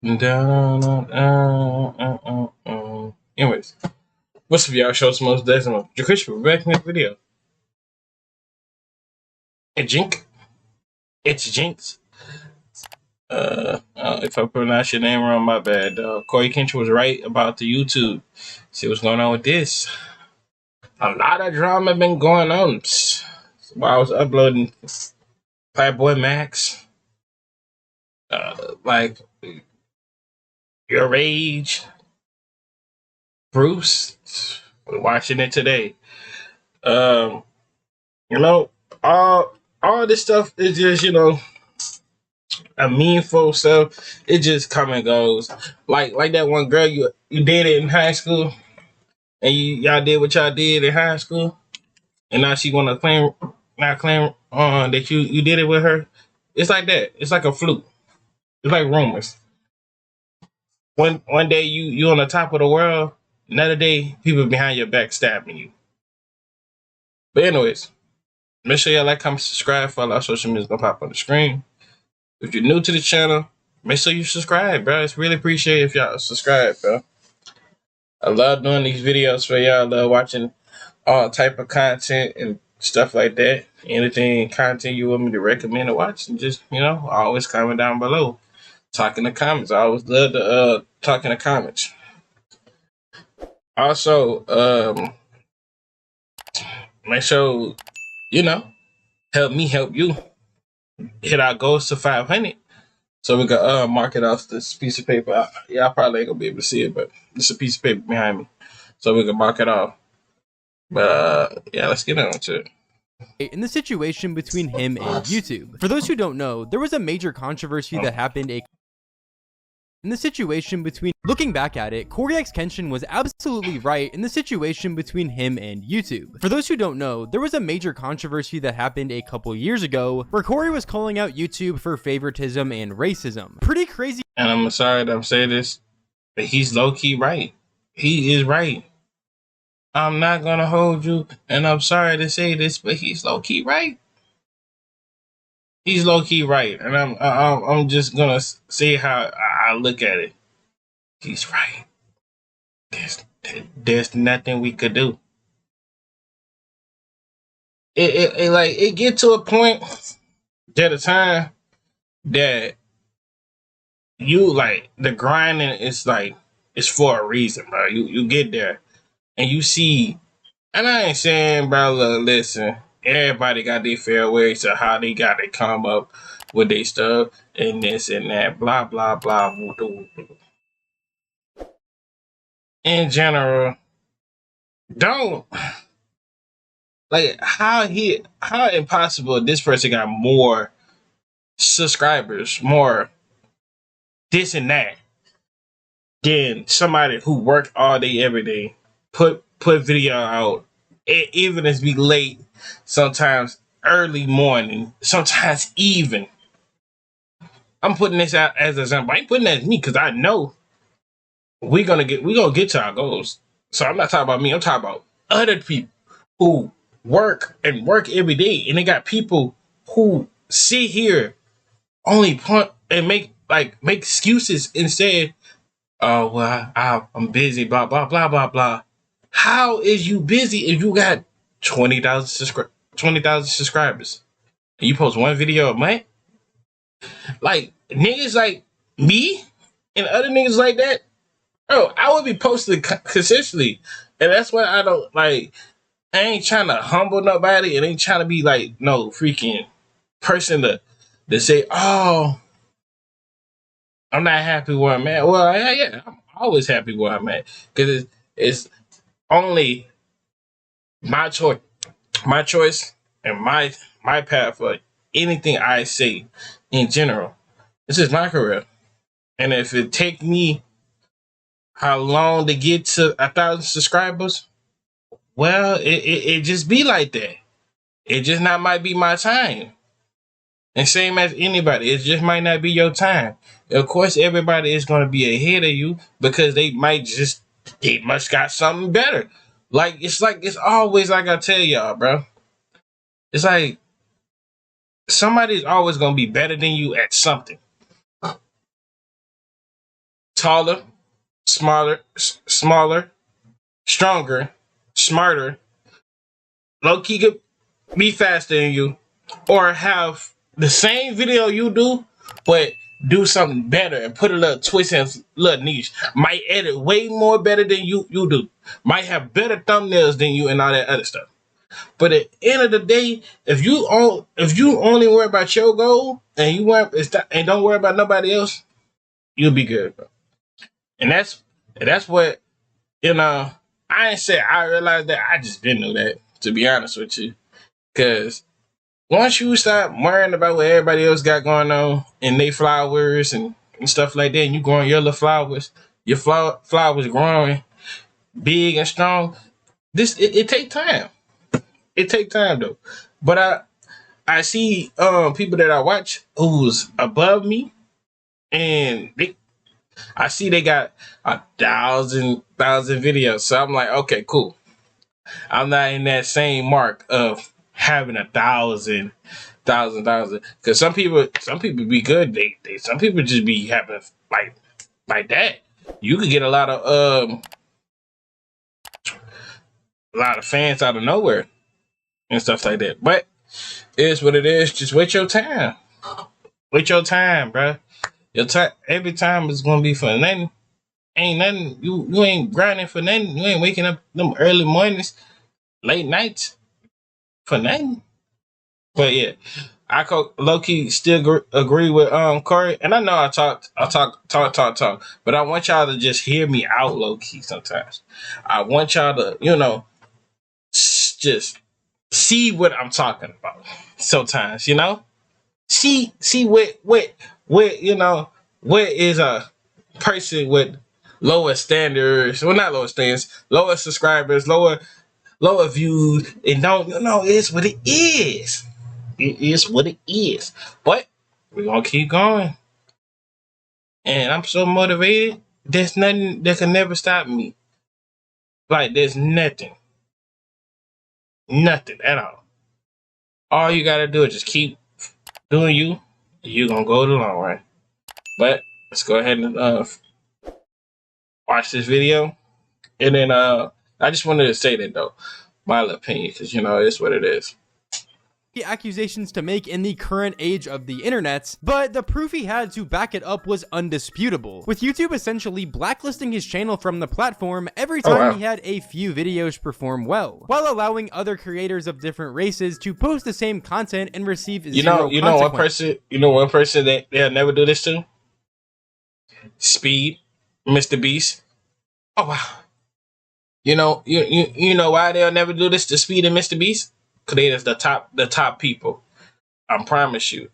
Anyways, what's up, y'all? Show some most decimal. We're back in this video. Hey, Jink. It's Jinx. If I pronounce your name wrong, my bad. CoryxKenshin was right about the YouTube. See what's going on with this. A lot of drama been going on while I was uploading Boy Max. Like Your Rage, Bruce. We're watching it today. You know, all this stuff is just, a meaningful stuff. It just come and goes. Like that one girl you dated in high school, and y'all did what y'all did in high school, and now she wanna claim that you did it with her. It's like that. It's like a fluke. It's like rumors. One day you on the top of the world, another day people behind your back stabbing you. But anyways, make sure y'all like, comment, subscribe. Follow our social media gonna pop on the screen. If you're new to the channel, make sure you subscribe, bro. It's really appreciated if y'all subscribe, bro. I love doing these videos for y'all. I love watching all type of content and stuff like that. Anything content you want me to recommend to watch, and just, always comment down below. Talk in the comments. I always love to talk in the comments. Also, make sure, help me help you hit our goals to 500. So we can mark it off this piece of paper. I probably ain't gonna be able to see it, but it's a piece of paper behind me. So we can mark it off. But yeah, let's get into it. In the situation between him and YouTube. For those who don't know, there was a major controversy that happened in the situation between... Looking back at it, CoryxKenshin was absolutely right in the situation between him and YouTube. For those who don't know, there was a major controversy that happened a couple years ago where Cory was calling out YouTube for favoritism and racism. Pretty crazy. And I'm sorry that I'm saying this, but he's low-key right. He is right. I'm not gonna hold you, and I'm sorry to say this, but he's low-key right. He's low-key right, and I'm just gonna say how I look at it. He's right. There's nothing we could do. It get to a point at a time that you the grinding is it's for a reason, bro. You get there and you see, and I ain't saying, bro, listen, everybody got their fair ways to how they got to come up with their stuff and this and that, blah blah blah. In general, don't how impossible this person got more subscribers, more this and that, than somebody who worked all day every day, put video out, even if it be late, sometimes early morning, sometimes even. I'm putting this out as an example. I ain't putting that as me because I know we're gonna get to our goals. So I'm not talking about me. I'm talking about other people who work every day, and they got people who sit here only punt and make excuses and say, "Oh well, I'm busy." Blah blah blah blah blah. How is you busy if you got 20,000 subscribers and you post one video a month? Like niggas like me and other niggas like that, bro, I would be posting consistently, and that's why I don't I ain't trying to humble nobody, and ain't trying to be no freaking person to say, "Oh, I'm not happy where I'm at." Well, yeah, I'm always happy where I'm at because it's only my choice, and my path for anything I say in general. This is my career, and if it take me how long to get to 1,000 subscribers, well, it just be like that. It just not might be my time. And same as anybody, it just might not be your time. Of course, everybody is going to be ahead of you because they must got something better. It's always like I tell y'all, bro. It's like somebody's always going to be better than you at something. taller, smaller, stronger, smarter, low key could be faster than you, or have the same video you do, but do something better and put a little twist and little niche. Might edit way more better than you do. Might have better thumbnails than you and all that other stuff. But at the end of the day, if you only worry about your goal and and don't worry about nobody else, you'll be good, bro. And that's what, you know. I ain't say I realized that. I just didn't know that, to be honest with you. Because once you stop worrying about what everybody else got going on and they flowers and stuff like that, and you growing your little flowers, your flowers growing big and strong, it take time. It take time though. But I see people that I watch who's above me, and I see they got 1,000 videos. So I'm like, okay, cool. I'm not in that same mark of having 1,000. Because some people be good. Some people just be having like that. You could get a lot of fans out of nowhere and stuff like that. But it is what it is. Just wait your time. Wait your time, bro. Your time. Every time is gonna be for nothing. Ain't nothing. You ain't grinding for nothing. You ain't waking up them early mornings, late nights for nothing. But yeah, I low key still agree with Cory, and I know I talk, but I want y'all to just hear me out low key sometimes. I want y'all to, just see what I'm talking about sometimes, See what what is a person with lower standards, well, not lower standards, lower subscribers, lower views, and don't, it's what it is. It is what it is. But we're gonna keep going. And I'm so motivated, there's nothing that can never stop me. Like, there's nothing. Nothing at all. All you gotta do is just keep doing you. You're gonna go the long run. But let's go ahead and watch this video. And then I just wanted to say that though. My little opinion, because it's what it is. Accusations to make in the current age of the internet, but the proof he had to back it up was undisputable, with YouTube essentially blacklisting his channel from the platform every time he had a few videos perform well, while allowing other creators of different races to post the same content and receive zero consequence. One person that they'll never do this to? Speed, Mr. Beast. Oh wow. You know why they'll never do this to Speed and Mr. Beast? Because they're the top people. I promise you.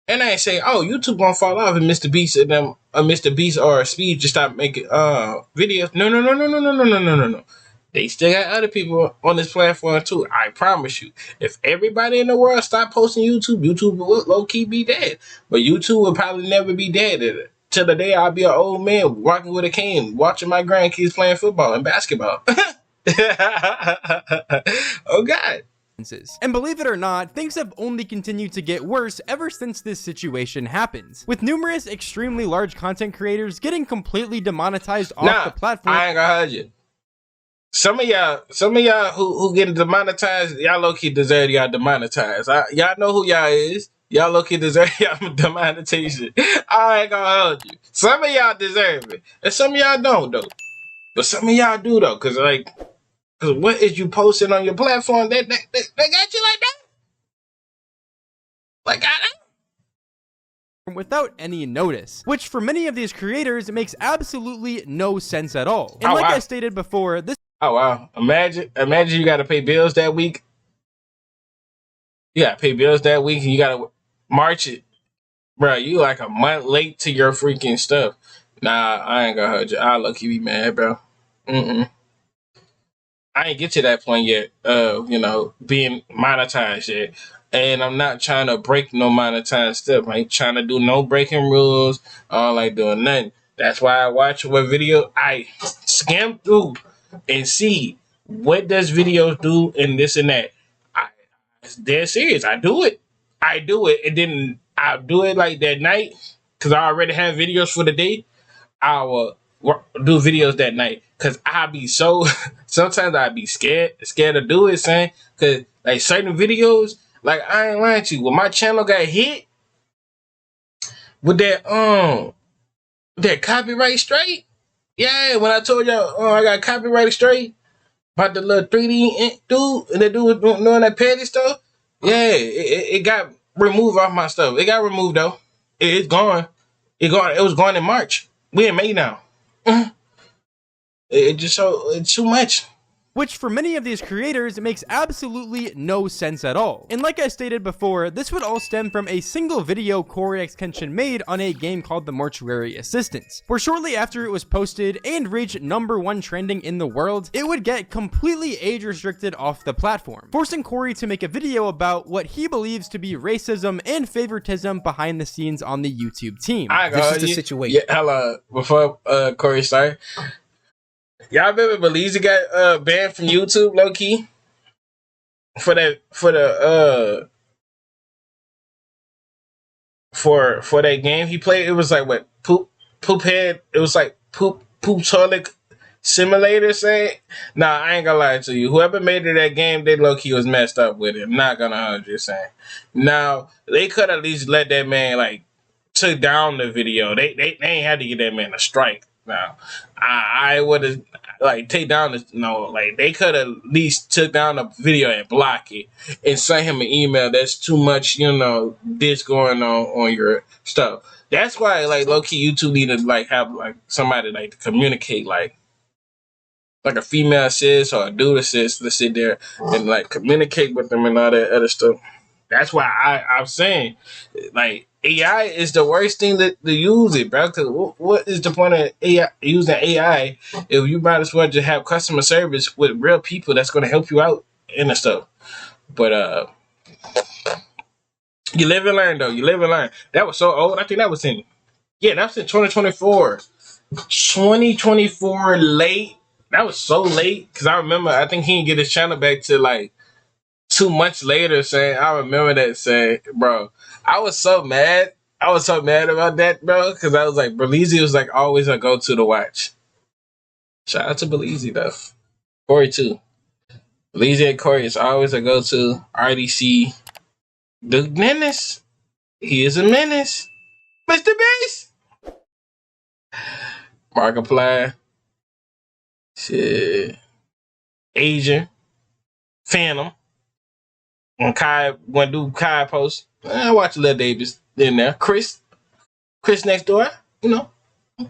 And I ain't say, YouTube gonna fall off and Mr. Beast and them, Mr. Beast or Speed just stop making videos. No. They still got other people on this platform too. I promise you. If everybody in the world stop posting YouTube will low key be dead. But YouTube will probably never be dead till the day I'll be an old man walking with a cane, watching my grandkids playing football and basketball. Oh God. And believe it or not, things have only continued to get worse ever since this situation happens, with numerous extremely large content creators getting completely demonetized off the platform. I ain't gonna hide you. Some of y'all who getting demonetized, y'all low-key deserve y'all demonetized. Y'all know who y'all is. Y'all low-key deserve y'all demonetization. I ain't gonna hold you. Some of y'all deserve it, and some of y'all don't though. But some of y'all do though, cause what is you posting on your platform that got you like that? Like without any notice, which for many of these creators makes absolutely no sense at all. And I stated before, this. Oh wow! Imagine you got to pay bills that week. You got to pay bills that week, and you got to march it, bro. You like a month late to your freaking stuff. Nah, I ain't gonna hurt you. I'll look you be mad, bro. I ain't get to that point yet of, being monetized yet. And I'm not trying to break no monetized stuff. I ain't trying to do no breaking rules. I don't like doing nothing. That's why I watch what video. I skim through and see what does videos do and this and that. It's dead serious. I do it. And then I do it like that night because I already have videos for the day. I will do videos that night because I be so. Sometimes I be scared to do it, saying because like certain videos, like I ain't lying to you, when my channel got hit with that copyright straight. Yeah, when I told y'all I got copyrighted straight about the little 3D dude and the dude was doing that petty stuff. Yeah, it got removed off my stuff. It got removed though. It's gone. It was gone in March. We in May now. It just so it's too much. Which for many of these creators makes absolutely no sense at all. And like I stated before, this would all stem from a single video CoryxKenshin made on a game called The Mortuary Assistant, where shortly after it was posted and reached #1 trending in the world, it would get completely age restricted off the platform, forcing Cory to make a video about what he believes to be racism and favoritism behind the scenes on the YouTube team. This is the situation. Yeah, hello, before Cory started. Y'all remember Belize got banned from YouTube, low key, for that for that game he played. It was like what poop head. It was like poop toilet simulator. Say, nah, I ain't gonna lie to you. Whoever made it that game, they low key was messed up with it. I'm not gonna 100%. Now they could at least let that man like took down the video. They ain't had to get that man a strike. Now, I would have like take down the like they could have at least took down the video and block it and send him an email. That's too much, this going on your stuff. That's why like low key YouTube need to like have like somebody like to communicate like a female sis or a dude assist to sit there and like communicate with them and all that other stuff. That's why I'm saying like AI is the worst thing to use it, bro. Because what is the point of AI, using AI if you might as well just have customer service with real people that's going to help you out and the stuff. But you live and learn, though. You live and learn. That was so old. I think that was in 2024. 2024 late. That was so late because I remember I think he didn't get his channel back to like 2 months later. Saying I remember that saying, bro. I was so mad. I was so mad about that, bro, because I was like, Belize was like always a go-to to watch. Shout out to Belize, though. Cory, too. Belize and Cory is always a go-to. RDC. The menace. He is a menace. Mr. Beast. Markiplier. Shit. Asian. Phantom. When do Kai post, I watch Lil Davis in there. Chris next door, I'm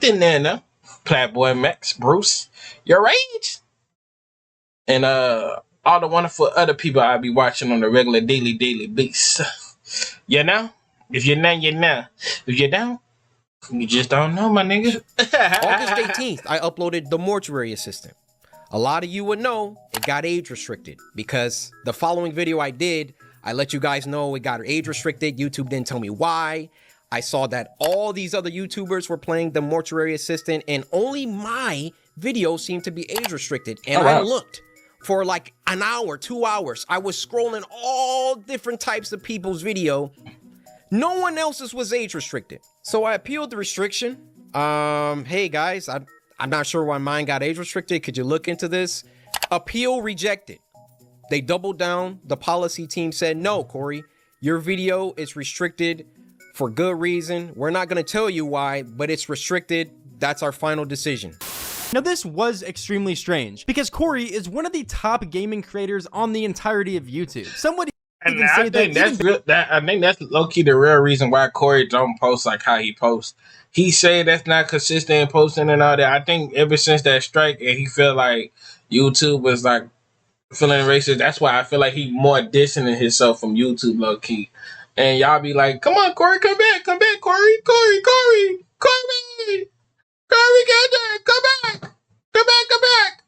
in there now. Playboy Max, Bruce, your age. And all the wonderful other people I'll be watching on the regular daily basis. You know? If you're not, you're not. If you don't, you just don't know, my nigga. August 18th, I uploaded The Mortuary Assistant. A lot of you would know it got age restricted because the following video I did, I let you guys know it got age restricted. YouTube didn't tell me why. I saw that all these other YouTubers were playing The Mortuary Assistant and only my video seemed to be age restricted. And I looked for like an hour, 2 hours. I was scrolling all different types of people's video. No one else's was age restricted. So I appealed the restriction. Hey guys, I'm not sure why mine got age restricted. Could you look into this? Appeal rejected. They doubled down. The policy team said, no, Cory, your video is restricted for good reason. We're not going to tell you why, but it's restricted. That's our final decision. Now this was extremely strange because Cory is one of the top gaming creators on the entirety of YouTube. Somebody and I think that's low-key the real reason why Cory don't post like how he posts. He said that's not consistent in posting and all that. I think ever since that strike and he felt like YouTube was like feeling racist, that's why I feel like he more distancing himself from YouTube low-key. And y'all be like, come on, Cory, come back, Cory, Cory, get there, come back.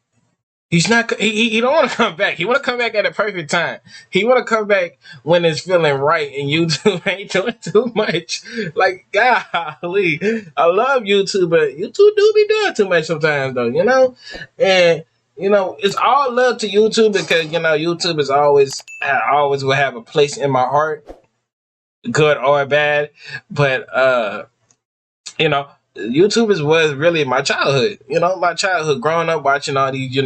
He's not. He don't want to come back. He want to come back at a perfect time. He want to come back when it's feeling right, and YouTube ain't doing too much. Like, golly, I love YouTube, but YouTube do be doing too much sometimes, though. And it's all love to YouTube because YouTube is always will have a place in my heart, good or bad. But YouTubers was really my childhood. You know, my childhood growing up watching all these,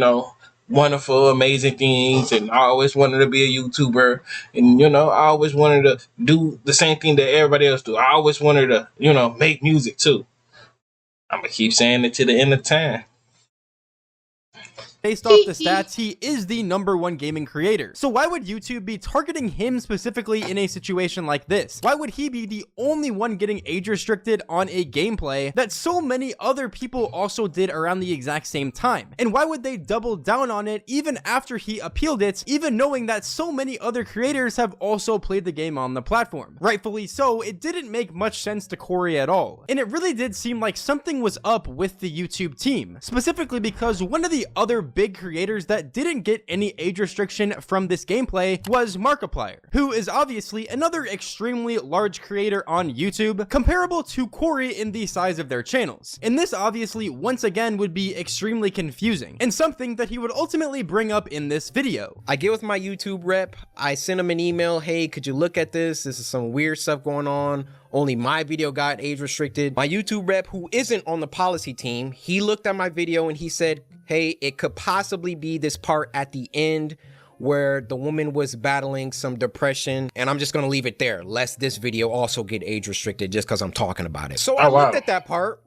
wonderful, amazing things, and I always wanted to be a YouTuber, and I always wanted to do the same thing that everybody else do. I always wanted to, make music too. I'm gonna keep saying it to the end of time. Based off the stats, he is the #1 gaming creator. So why would YouTube be targeting him specifically in a situation like this? Why would he be the only one getting age restricted on a gameplay that so many other people also did around the exact same time? And why would they double down on it even after he appealed it, even knowing that so many other creators have also played the game on the platform? Rightfully so, it didn't make much sense to Cory at all. And it really did seem like something was up with the YouTube team, specifically because one of the other big creators that didn't get any age restriction from this gameplay was Markiplier, who is obviously another extremely large creator on YouTube, comparable to Cory in the size of their channels. And this obviously once again would be extremely confusing, and something that he would ultimately bring up in this video. I get with my YouTube rep, I send him an email, hey, could you look at this? This is some weird stuff going on. Only my video got age restricted. My YouTube rep, who isn't on the policy team, he looked at my video and he said, hey, it could possibly be this part at the end where the woman was battling some depression, and I'm just gonna leave it there, lest this video also get age restricted just because I'm talking about it. So I looked at that part.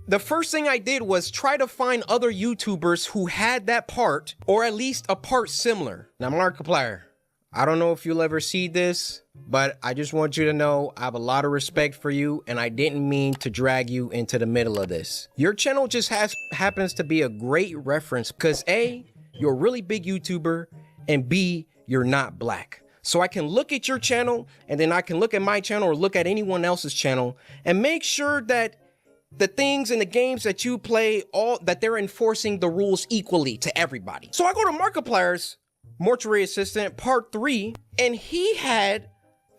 The first thing I did was try to find other YouTubers who had that part, or at least a part similar. Now, Markiplier, I don't know if you'll ever see this, but I just want you to know I have a lot of respect for you, and I didn't mean to drag you into the middle of this. Your channel just happens to be a great reference because A, you're a really big YouTuber, and B, you're not black. So I can look at your channel, and then I can look at my channel or look at anyone else's channel and make sure that the things and the games that you play, that they're enforcing the rules equally to everybody. So I go to Markiplier's Mortuary Assistant Part 3, and he had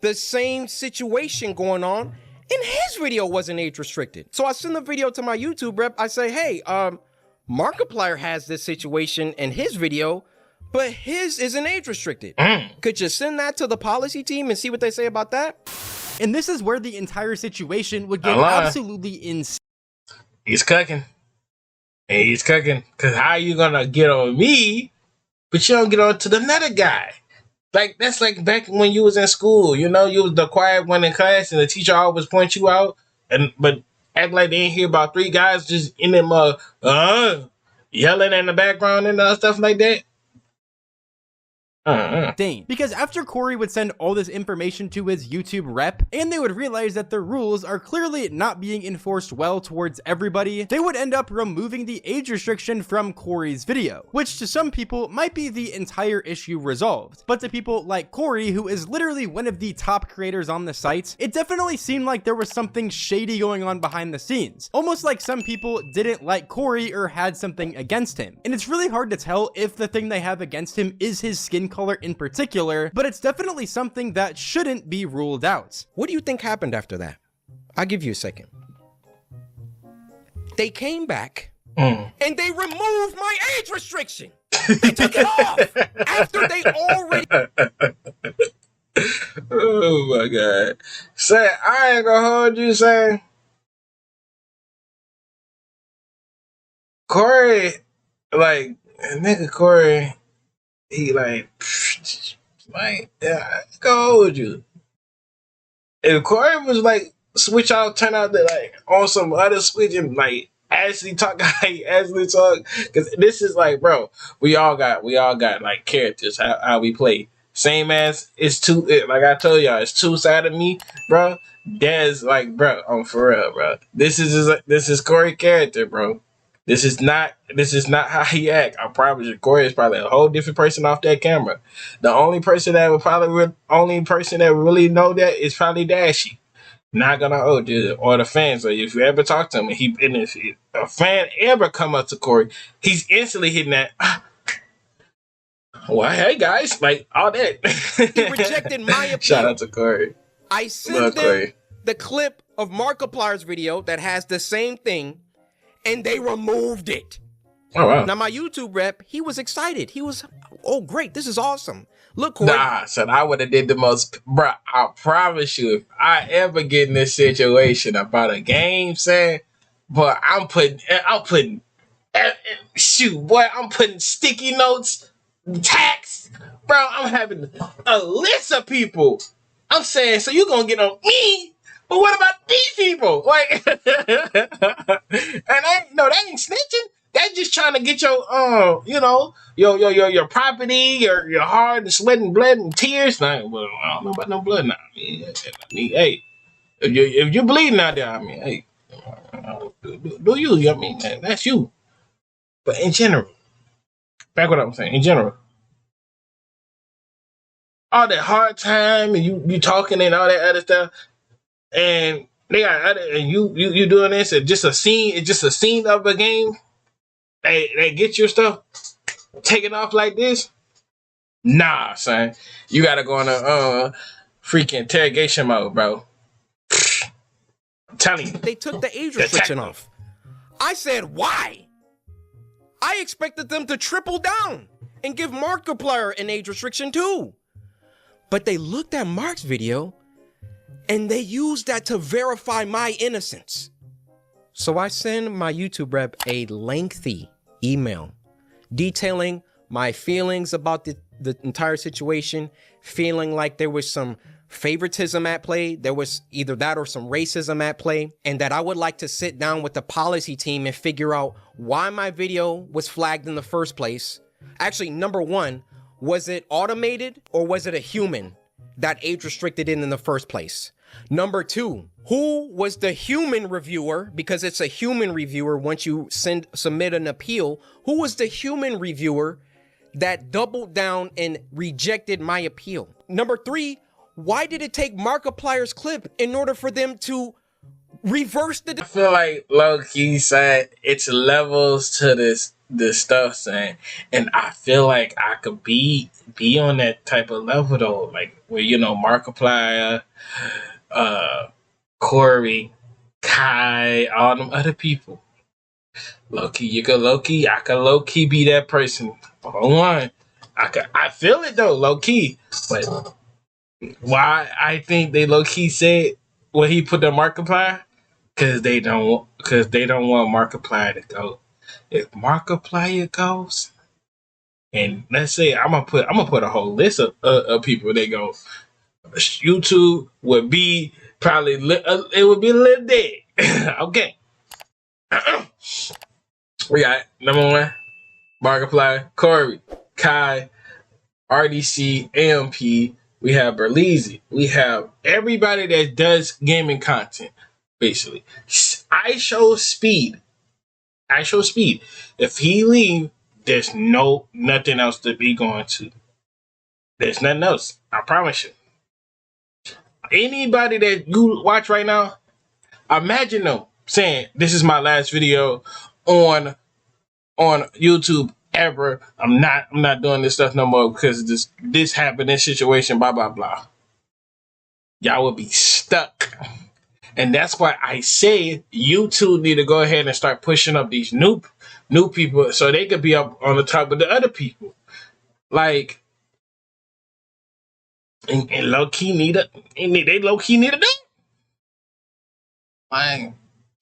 the same situation going on, and his video wasn't age restricted. So I send the video to my YouTube rep. I say, hey, Markiplier has this situation in his video, but his isn't age restricted. Could you send that to the policy team and see what they say about that? And this is where the entire situation would get absolutely insane. He's cooking. And he's cooking. Because how you going to get on me, but you don't get on to the another guy? Like, that's like back when you was in school, you was the quiet one in class and the teacher always point you out, but act like they didn't hear about 3 guys just in them, yelling in the background and stuff like that. Because after Cory would send all this information to his YouTube rep, and they would realize that the rules are clearly not being enforced well towards everybody, they would end up removing the age restriction from Cory's video, which to some people might be the entire issue resolved. But to people like Cory, who is literally one of the top creators on the site, it definitely seemed like there was something shady going on behind the scenes, almost like some people didn't like Cory or had something against him. And it's really hard to tell if the thing they have against him is his skin color in particular, but it's definitely something that shouldn't be ruled out. What do you think happened after that? I'll give you a second. They came back and they removed my age restriction. They took it off after they already... Oh my God. Say, I ain't gonna hold you, say. Cory, like, nigga Cory, he like, yeah, I go hold you. If Cory was like, switch out, turn out to like, on some other switch and like, actually talk how he actually talk, because this is like, bro, we all got like characters, how we play. Same as, like I told y'all, it's 2 sides of me, bro. That's like, bro, I'm for real, bro. This is Cory character, bro. This is not how he act. I promise you, Cory is probably a whole different person off that camera. The only person that really know that is probably Dashy. Not gonna hold you or the fans. So if you ever talk to him, if a fan ever come up to Cory, he's instantly hitting that. Well, hey guys, like all that. He rejected my appeal. Shout out to Cory. I sent them the clip of Markiplier's video that has the same thing, and they removed it. Oh, wow. Now, my YouTube rep, he was excited. He was, oh, great. This is awesome. Look, Cory. Nah, son, I would have did the most, bro. I promise you, if I ever get in this situation about a game, son, but shoot, boy, I'm putting sticky notes, tax, bro. I'm having a list of people. I'm saying, so you gonna get on me, but what about these people? Like, and that ain't snitching. That's just trying to get your, your property, your heart, and sweat and blood and tears. Nah, well, I don't know about no blood now. Hey, if you're bleeding out there, I mean, hey, do you? I mean, that's you. But in general, back what I'm saying. In general, all that hard time and you talking and all that other stuff, and they got other, and you doing this. It's just a scene. It's just a scene of a game. They get your stuff taken off like this. Nah, son, you gotta go in a freaking interrogation mode, bro. I'm telling you, They took the age restriction off. I said, why? I expected them to triple down and give Markiplier an age restriction too. But they looked at Mark's video and they used that to verify my innocence. So I send my YouTube rep a lengthy email detailing my feelings about the entire situation, feeling like there was some favoritism at play, there was either that or some racism at play, and that I would like to sit down with the policy team and figure out why my video was flagged in the first place. Actually, number one, was it automated or was it a human that age restricted it in the first place? Number two, who was the human reviewer? Because it's a human reviewer once you submit an appeal. Who was the human reviewer that doubled down and rejected my appeal? Number three, why did it take Markiplier's clip in order for them to reverse the... I feel like low-key said it's levels to this stuff, saying, and I feel like I could be on that type of level though, like where Markiplier, Cory, Kai, all them other people. Low-key, I could low-key be that person. Online. I feel it though, low-key. But why I think they low-key said what he put the Markiplier? Because they don't want Markiplier to go. If Markiplier goes, and let's say I'm gonna put a whole list of people that go, YouTube would be probably it would be a little dead. Okay. We got number one, Markiplier, Cory, Kai, RDC, AMP. We have Berleezy. We have everybody that does gaming content. Basically, I show speed. If he leave, there's nothing else to be going to. There's nothing else. I promise you. Anybody that you watch right now, imagine them saying, "This is my last video on YouTube ever. I'm not doing this stuff no more because this happened, this situation, blah blah blah." Y'all will be stuck. And that's why I say YouTube need to go ahead and start pushing up these new people so they could be up on the top of the other people. Like, and low-key they low-key need to do. Like,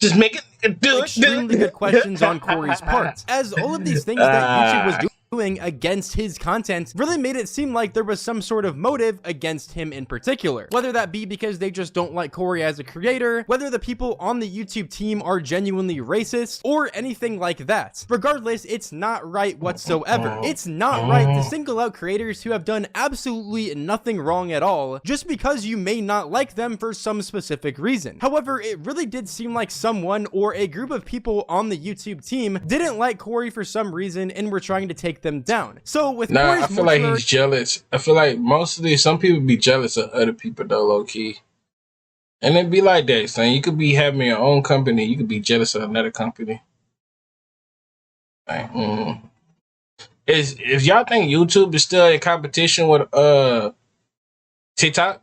just make it do it. Extremely good questions on Cory's part, as all of these things that YouTube was doing against his content really made it seem like there was some sort of motive against him in particular, whether that be because they just don't like Cory as a creator, whether the people on the YouTube team are genuinely racist, or anything like that. Regardless, it's not right whatsoever. It's not right to single out creators who have done absolutely nothing wrong at all just because you may not like them for some specific reason. However, it really did seem like someone or a group of people on the YouTube team didn't like Cory for some reason and were trying to take them down. So with Cory's I feel like he's jealous. I feel like some people be jealous of other people though, low key. And it be like that, son. You could be having your own company, you could be jealous of another company. Like, if y'all think YouTube is still in competition with TikTok,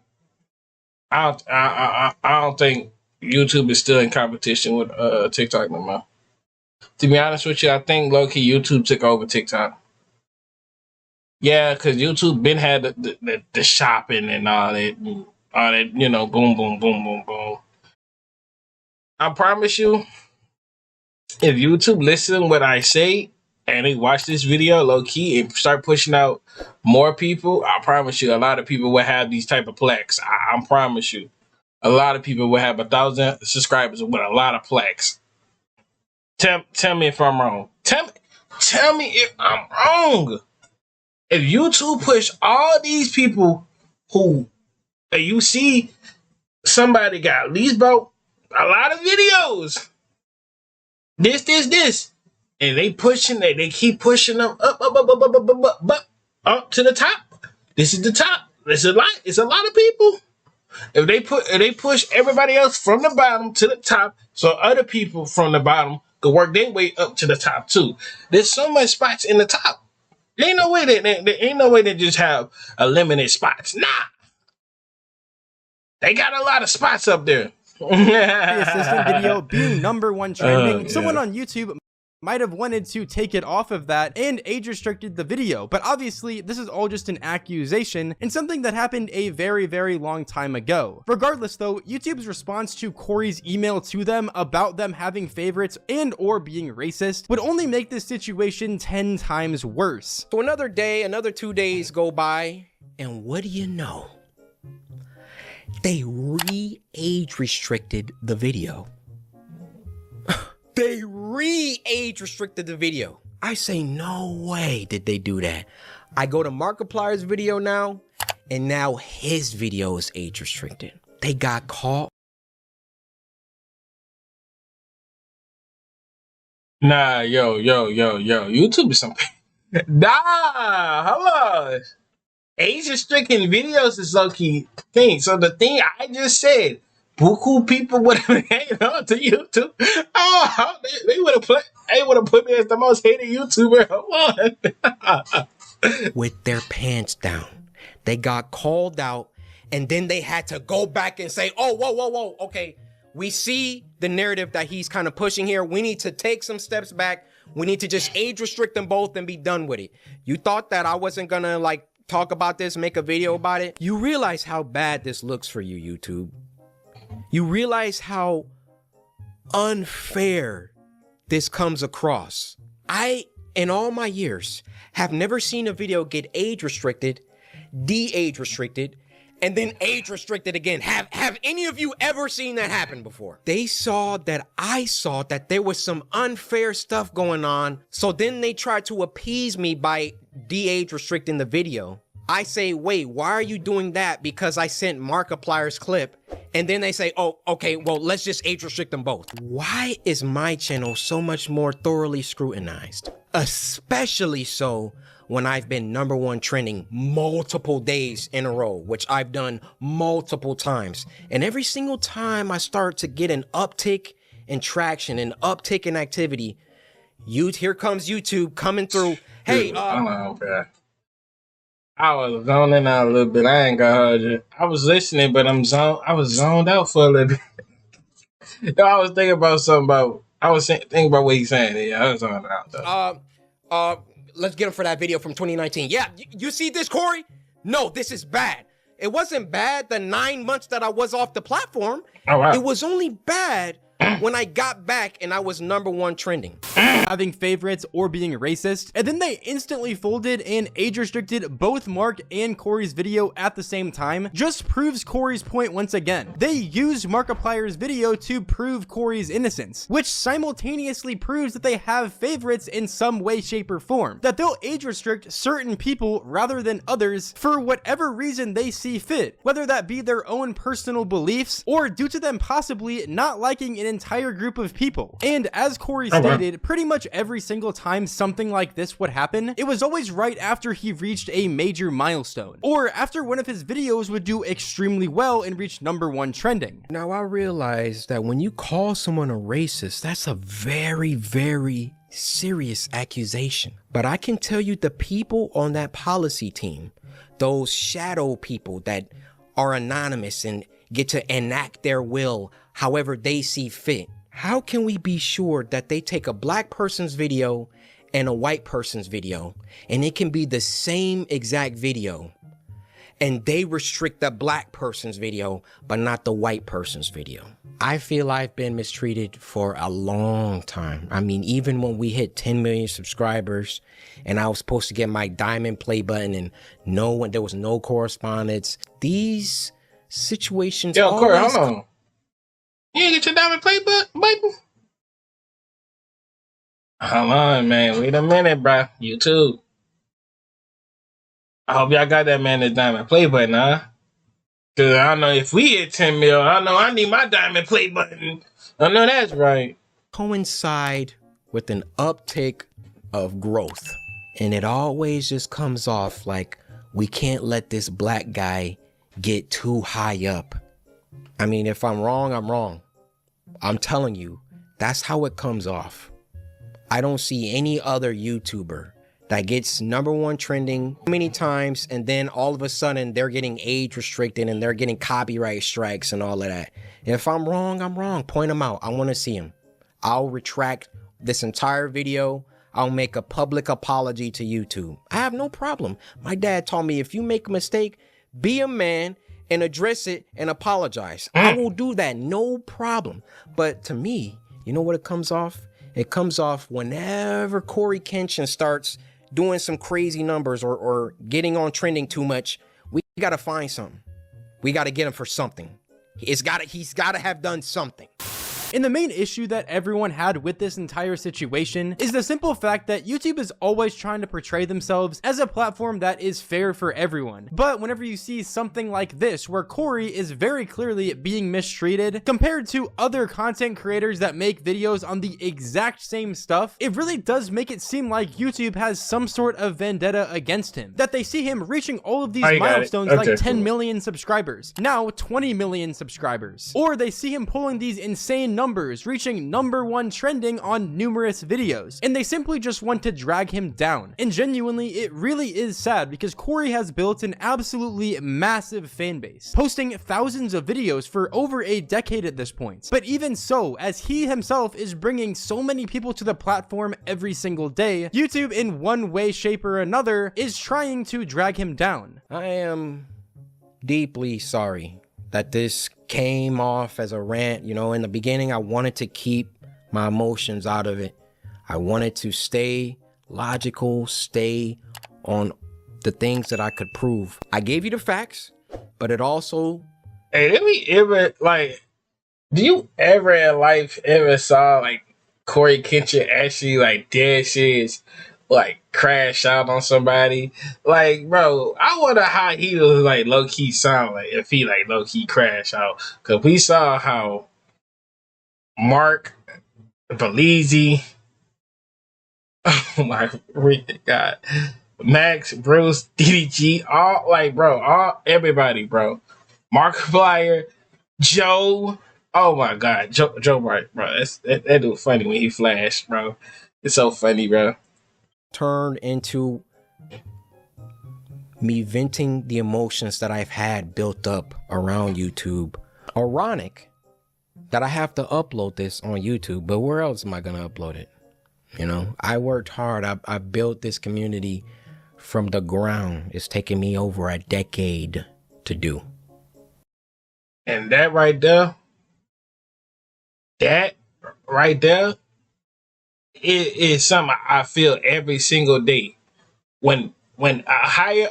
I don't think YouTube is still in competition with TikTok no more. To be honest with you, I think low-key YouTube took over TikTok. Yeah, because YouTube been had the shopping and all that, boom, boom, boom, boom, boom. I promise you, if YouTube listen to what I say and they watch this video low key and start pushing out more people, I promise you, a lot of people will have these type of plaques. I promise you, a lot of people will have 1,000 subscribers with a lot of plaques. Tell me if I'm wrong. Tell me if I'm wrong. If YouTube push all these people who you see somebody got at least about a lot of videos. This. And they keep pushing them up to the top. This is the top. It's a lot of people. If they push everybody else from the bottom to the top, so other people from the bottom could work their way up to the top too. There's so much spots in the top. There ain't no way they just have a limited spots. Nah. They got a lot of spots up there. The assistant video being #1 trending, someone on YouTube might have wanted to take it off of that and age restricted the video, but obviously this is all just an accusation and something that happened a very, very long time ago. Regardless though, YouTube's response to Cory's email to them about them having favorites and or being racist would only make this situation 10 times worse. So another day, another 2 days go by, and what do you know? They re-age restricted the video. They re-age restricted the video. I say, no way did they do that. I go to Markiplier's video now, and now his video is age restricted. They got caught. Nah, yo. YouTube is something. Nah, hold on. Age restricting videos is low-key thing. So the thing I just said, buku people would have hated on to YouTube. Oh, they would have put me as the most hated YouTuber on. With their pants down. They got called out, and then they had to go back and say, oh, whoa. Okay, we see the narrative that he's kind of pushing here. We need to take some steps back. We need to just age restrict them both and be done with it. You thought that I wasn't gonna talk about this, make a video about it? You realize how bad this looks for you, YouTube. You realize how unfair this comes across. I, in all my years, have never seen a video get age restricted, de-age restricted, and then age restricted again. Have any of you ever seen that happen before? They saw that I saw that there was some unfair stuff going on, so then they tried to appease me by de-age restricting the video. I say, wait, why are you doing that? Because I sent Markiplier's clip. And then they say, oh, okay, well, let's just age restrict them both. Why is my channel so much more thoroughly scrutinized? Especially so when I've been #1 trending multiple days in a row, which I've done multiple times. And every single time I start to get an uptick in traction, an uptick in activity, here comes YouTube coming through. Hey, I was zoning out a little bit. I ain't gonna hold you. I was listening, but I was zoned out for a little bit. I was thinking about thinking about what he's saying. Yeah, I was zoned out though. Let's get him for that video from 2019. Yeah, you see this, Cory? No, this is bad. It wasn't bad the 9 months that I was off the platform. Oh, wow. It was only bad when I got back and I was #1 trending. Having favorites or being racist, and then they instantly folded and age restricted both Mark and Cory's video at the same time just proves Cory's point once again. They used Markiplier's video to prove Cory's innocence, which simultaneously proves that they have favorites in some way, shape, or form, that they'll age restrict certain people rather than others for whatever reason they see fit, whether that be their own personal beliefs or due to them possibly not liking an entire group of people. And as Cory stated, pretty much every single time something like this would happen, it was always right after he reached a major milestone, or after one of his videos would do extremely well and reach #1 trending. Now I realize that when you call someone a racist, that's a very, very serious accusation. But I can tell you the people on that policy team, those shadow people that are anonymous and get to enact their will however they see fit. How can we be sure that they take a black person's video and a white person's video, and it can be the same exact video, and they restrict the black person's video, but not the white person's video. I feel I've been mistreated for a long time. I mean, even when we hit 10 million subscribers and I was supposed to get my diamond play button and there was no correspondence, these situations. Yo, Corey, hold on. You ain't get your diamond play button? Hold on, man. Wait a minute, bro. YouTube. I hope y'all got that man the diamond play button, huh? Cause I don't know if we hit 10 mil, I know I need my diamond play button. I know that's right. Coincide with an uptick of growth. And it always just comes off like we can't let this black guy get too high up. I mean, if I'm wrong, I'm wrong. I'm telling you, that's how it comes off. I don't see any other YouTuber that gets #1 trending many times and then all of a sudden they're getting age restricted and they're getting copyright strikes and all of that. If I'm wrong, I'm wrong. Point them out. I want to see them. I'll retract this entire video. I'll make a public apology to YouTube. I have no problem. My dad taught me if you make a mistake, be a man and address it and apologize. I will do that, no problem. But to me, you know what it comes off? It comes off whenever CoryxKenshin starts doing some crazy numbers or getting on trending too much. We got to find something. We got to get him for something. He's got to have done something. And the main issue that everyone had with this entire situation is the simple fact that YouTube is always trying to portray themselves as a platform that is fair for everyone. But whenever you see something like this, where Cory is very clearly being mistreated compared to other content creators that make videos on the exact same stuff, it really does make it seem like YouTube has some sort of vendetta against him. That they see him reaching all of these milestones like 10 million subscribers, now 20 million subscribers. Or they see him pulling these insane numbers, reaching #1 trending on numerous videos, and they simply just want to drag him down. And genuinely, it really is sad because Cory has built an absolutely massive fan base, posting thousands of videos for over a decade at this point. But even so, as he himself is bringing so many people to the platform every single day, YouTube in one way, shape, or another is trying to drag him down. I am deeply sorry that this came off as a rant. You know, in the beginning, I wanted to keep my emotions out of it. I wanted to stay logical, stay on the things that I could prove. I gave you the facts, but it also... Hey, did we ever, like, do you ever in life ever saw, like, CoryxKenshin actually, like, dead shit, like, crash out on somebody? Like, bro, I wonder how he was, like, low-key sound, like, if he, like, low-key crash out. Because we saw how Mark, Belize, oh my God, Max, Bruce, DDG, all, like, bro, everybody, bro. Markiplier, Joe, oh my God, Joe Bright, bro, that dude funny when he flashed, bro. It's so funny, bro. Turned into me venting the emotions that I've had built up around YouTube. Ironic that I have to upload this on YouTube, but where else am I gonna upload it? You know, I worked hard. I built this community from the ground. It's taken me over a decade to do. And that right there, it is something I feel every single day. When a higher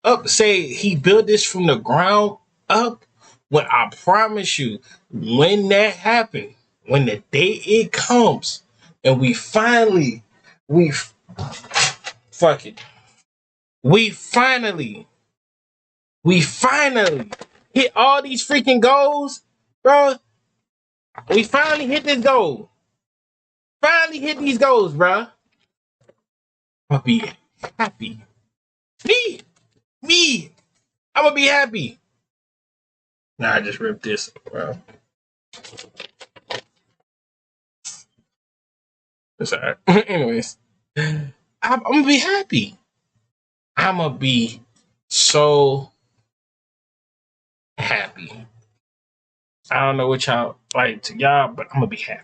up say he built this from the ground up, when I promise you, when that happens, when the day it comes, and we finally hit all these freaking goals, bro. We finally hit this goal. Finally hit these goals, bro. I'm gonna be happy. Me. I'm gonna be happy. Nah, I just ripped this, bro. It's alright. Anyways, I'm gonna be happy. I'm gonna be so happy. I don't know what y'all like to y'all, but I'm gonna be happy.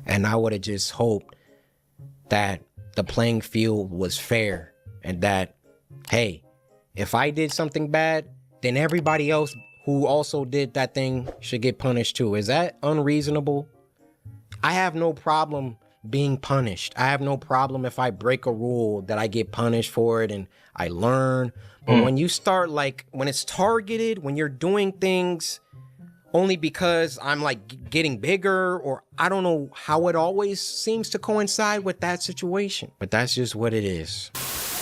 And I would have just hoped that the playing field was fair and that, hey, if I did something bad, then everybody else who also did that thing should get punished too. Is that unreasonable? I have no problem being punished. I have no problem if I break a rule that I get punished for it and I learn. But when you start like, when it's targeted, when you're doing things only because I'm like getting bigger, or I don't know how it always seems to coincide with that situation, but that's just what it is.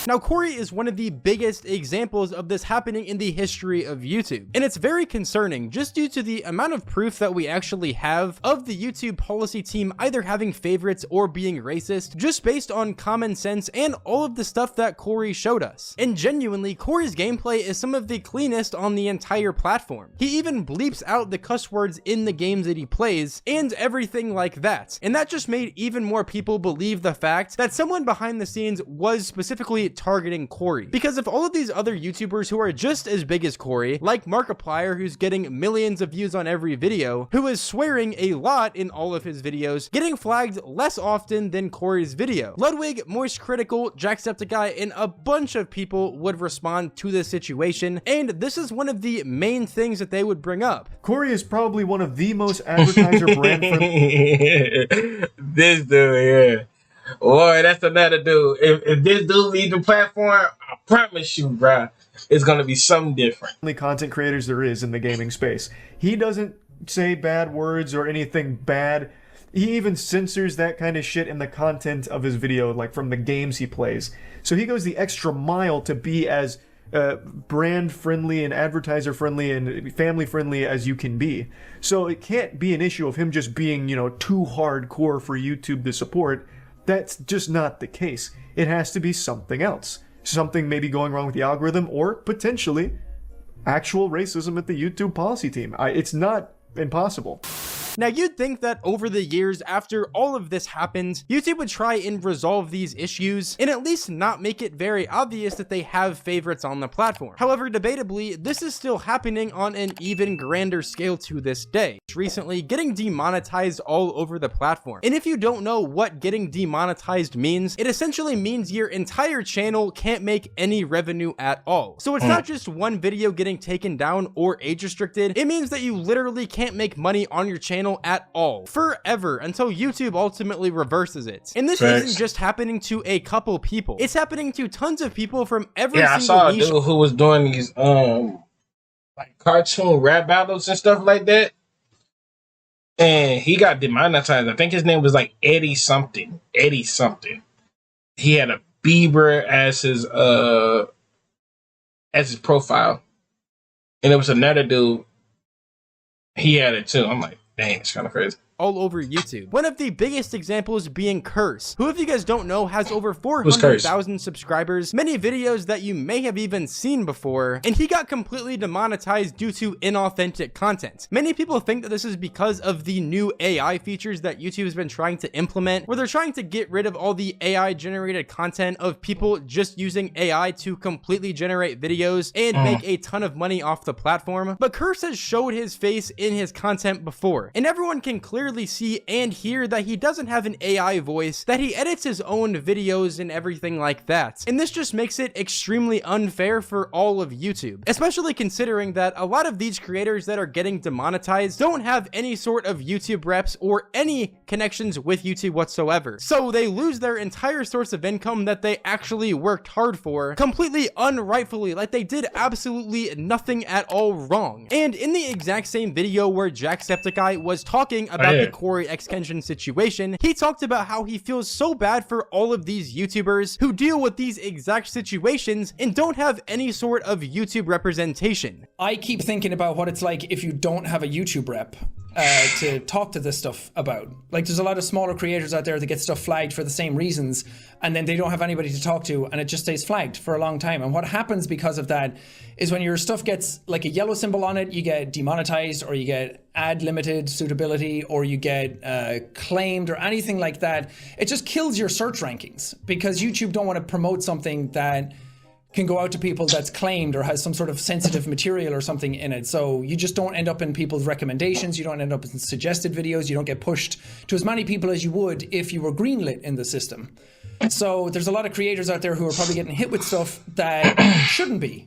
Now, Cory is one of the biggest examples of this happening in the history of YouTube, and it's very concerning just due to the amount of proof that we actually have of the YouTube policy team either having favorites or being racist, just based on common sense and all of the stuff that Cory showed us. And genuinely, Cory's gameplay is some of the cleanest on the entire platform. He even bleeps out the cuss words in the games that he plays and everything like that, and that just made even more people believe the fact that someone behind the scenes was specifically targeting Cory. Because if all of these other YouTubers who are just as big as Cory, like Markiplier, who's getting millions of views on every video, who is swearing a lot in all of his videos, getting flagged less often than Cory's video, Ludwig, Moist Critical, Jacksepticeye, and a bunch of people would respond to this situation, and this is one of the main things that they would bring up. Cory is probably one of the most advertiser brand friendly. This dude, yeah. Boy, that's another dude. If this dude leaves the platform, I promise you, bruh, it's gonna be something different. Only content creators there is in the gaming space. He doesn't say bad words or anything bad. He even censors that kind of shit in the content of his video, like from the games he plays. So he goes the extra mile to be as brand friendly and advertiser friendly and family friendly as you can be. So it can't be an issue of him just being, too hardcore for YouTube to support. That's just not the case. It has to be something else. Something maybe going wrong with the algorithm, or potentially actual racism at the YouTube policy team. It's not impossible. Now, you'd think that over the years after all of this happened, YouTube would try and resolve these issues and at least not make it very obvious that they have favorites on the platform. However, debatably, this is still happening on an even grander scale to this day, recently getting demonetized all over the platform. And if you don't know what getting demonetized means, it essentially means your entire channel can't make any revenue at all. So it's not just one video getting taken down or age restricted, it means that you literally can't make money on your channel at all forever until YouTube ultimately reverses it. And this isn't just happening to a couple people, it's happening to tons of people from every single niche. I saw a dude who was doing these like cartoon rap battles and stuff like that, and he got demonetized. I think his name was like Eddie something. He had a Bieber as his profile, and it was another dude, he had it too. I'm like, dang, it's kind of crazy. All over YouTube. One of the biggest examples being Curse, who, if you guys don't know, has over 400,000 subscribers, many videos that you may have even seen before, and he got completely demonetized due to inauthentic content. Many people think that this is because of the new AI features that YouTube has been trying to implement, where they're trying to get rid of all the AI generated content of people just using AI to completely generate videos and make a ton of money off the platform. But Curse has showed his face in his content before, and everyone can clearly see and hear that he doesn't have an AI voice, that he edits his own videos and everything like that. And this just makes it extremely unfair for all of YouTube, especially considering that a lot of these creators that are getting demonetized don't have any sort of YouTube reps or any connections with YouTube whatsoever. So they lose their entire source of income that they actually worked hard for, completely unrightfully, like they did absolutely nothing at all wrong. And in the exact same video where Jacksepticeye was talking about the CoryxKenshin situation, he talked about how he feels so bad for all of these YouTubers who deal with these exact situations and don't have any sort of YouTube representation. I keep thinking about what it's like if you don't have a YouTube rep to talk to this stuff about. Like, there's a lot of smaller creators out there that get stuff flagged for the same reasons, and then they don't have anybody to talk to, and it just stays flagged for a long time. And what happens because of that is when your stuff gets like a yellow symbol on it, you get demonetized, or you get ad limited suitability, or you get claimed, or anything like that. It just kills your search rankings because YouTube don't want to promote something that can go out to people that's claimed or has some sort of sensitive material or something in it. So you just don't end up in people's recommendations. You don't end up in suggested videos. You don't get pushed to as many people as you would if you were greenlit in the system. So there's a lot of creators out there who are probably getting hit with stuff that shouldn't be.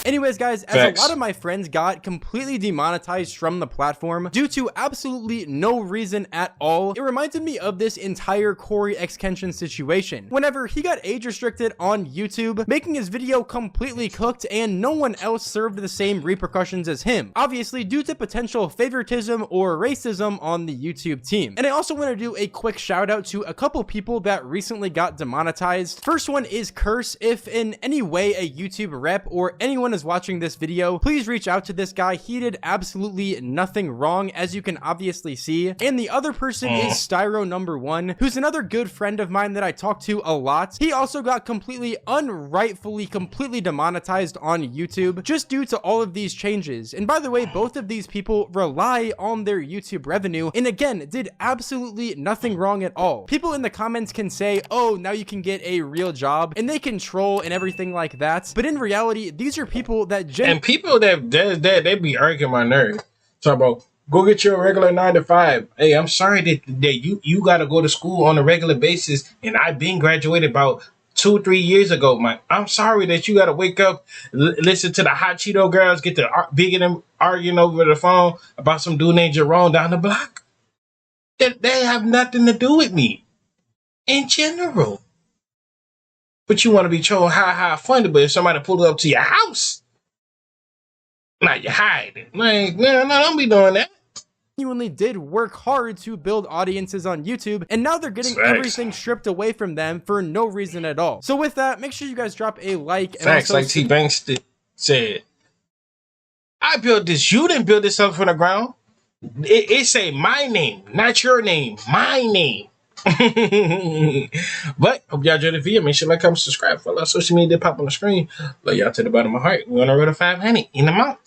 Anyways, guys, as a lot of my friends got completely demonetized from the platform due to absolutely no reason at all, it reminded me of this entire CoryxKenshin situation. Whenever he got age restricted on YouTube, making his video completely cooked and no one else served the same repercussions as him, obviously due to potential favoritism or racism on the YouTube team. And I also want to do a quick shout out to a couple people that recently got demonetized. First one is Curse. If in any way a YouTube rep or anyone is watching this video, please reach out to this guy. He did absolutely nothing wrong, as you can obviously see. And the other person is Styro number 1, who's another good friend of mine that I talk to a lot. He also got completely unrightfully completely demonetized on YouTube just due to all of these changes. And by the way, both of these people rely on their YouTube revenue and again did absolutely nothing wrong at all. People in the comments can say, oh, now you can get a real job, and they can troll and everything like that, but in reality these are people that people that they be irking my nerve. Talk about go get your regular 9 to 5. Hey, I'm sorry that you got to go to school on a regular basis, and I've been graduated about 2-3 years ago. I'm sorry that you got to wake up, listen to the hot Cheeto girls get to bigging them arguing over the phone about some dude named Jerome down the block. They have nothing to do with me in general. But you want to be trolling how funny, but if somebody pulled up to your house, now you hide it. Like, no, don't be doing that. Genuinely did work hard to build audiences on YouTube, and now they're getting everything stripped away from them for no reason at all. So with that, make sure you guys drop a like. And also like T Banks said, I built this. You didn't build this up from the ground. It say my name, not your name. My name. But hope y'all enjoyed the video. Make sure to like, comment, subscribe, follow our social media, pop on the screen. Love y'all to the bottom of my heart. We're on the road to 500 in a month.